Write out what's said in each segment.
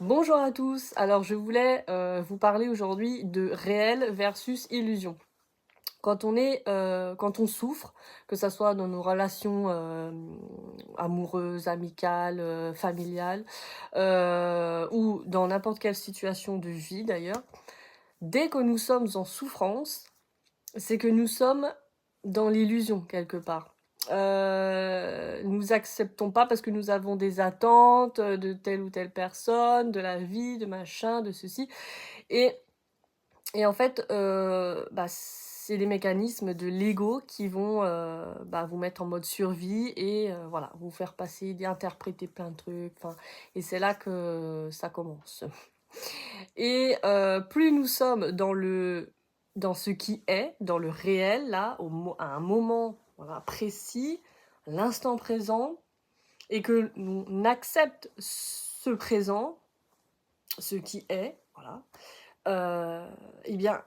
Bonjour à tous, alors je voulais vous parler aujourd'hui de réel versus illusion. Quand on souffre, que ça soit dans nos relations amoureuses, amicales, familiales, ou dans n'importe quelle situation de vie d'ailleurs, dès que nous sommes en souffrance, c'est que nous sommes dans l'illusion quelque part. Nous acceptons pas parce que nous avons des attentes, de telle ou telle personne, de la vie, de machin, de ceci et en fait, c'est les mécanismes de l'ego qui vont, vous mettre en mode survie et voilà, vous faire passer, interpréter plein de trucs, enfin et c'est là que ça commence. Et plus nous sommes dans ce qui est, dans le réel là, à un moment, voilà, précis, l'instant présent et que l'on accepte ce présent, ce qui est, voilà, et bien,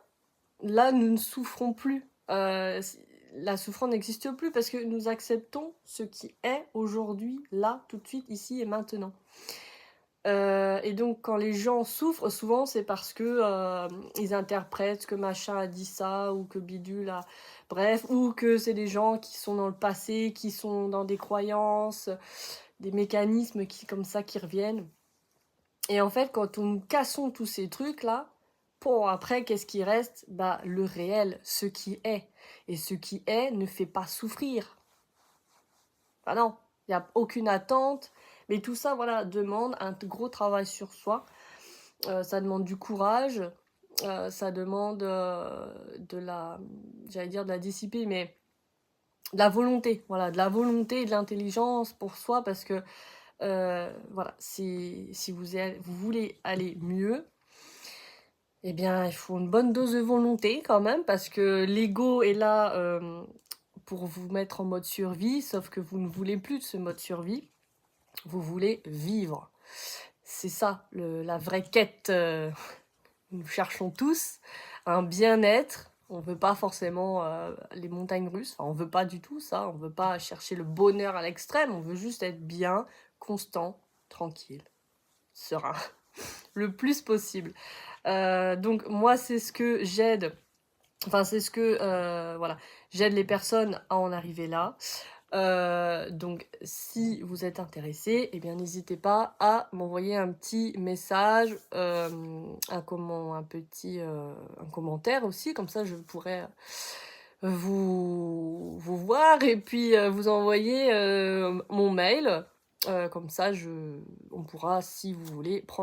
là, nous ne souffrons plus. La souffrance n'existe plus parce que nous acceptons ce qui est aujourd'hui, là, tout de suite, ici et maintenant. Et donc quand les gens souffrent, souvent, c'est parce que, ils interprètent que machin a dit ça ou que bidule a bref, ou que c'est des gens qui sont dans le passé, qui sont dans des croyances, des mécanismes qui comme ça, qui reviennent. Et en fait, quand nous cassons tous ces trucs-là, bon, après, qu'est-ce qui reste? Bah, le réel, ce qui est. Et ce qui est ne fait pas souffrir. Ah non, il y a aucune attente. Mais tout ça, voilà, demande un gros travail sur soi. Ça demande du courage. Ça demande j'allais dire de la discipline, mais de la volonté. Voilà, de la volonté et de l'intelligence pour soi parce que, voilà, si vous voulez aller mieux, eh bien, il faut une bonne dose de volonté quand même parce que l'ego est là, pour vous mettre en mode survie, sauf que vous ne voulez plus de ce mode survie, vous voulez vivre. C'est ça la vraie quête, nous cherchons tous un bien-être. On veut pas forcément, les montagnes russes, enfin on veut pas du tout ça, on veut pas chercher le bonheur à l'extrême, on veut juste être bien, constant, tranquille, serein, le plus possible. Donc moi, c'est ce que j'aide, enfin c'est ce que, voilà, j'aide les personnes à en arriver là. Donc si vous êtes intéressé, eh bien n'hésitez pas à m'envoyer un petit message, un commentaire aussi, comme ça je pourrais, vous voir et puis, vous envoyer, mon mail. Comme ça on pourra, si vous voulez, prendre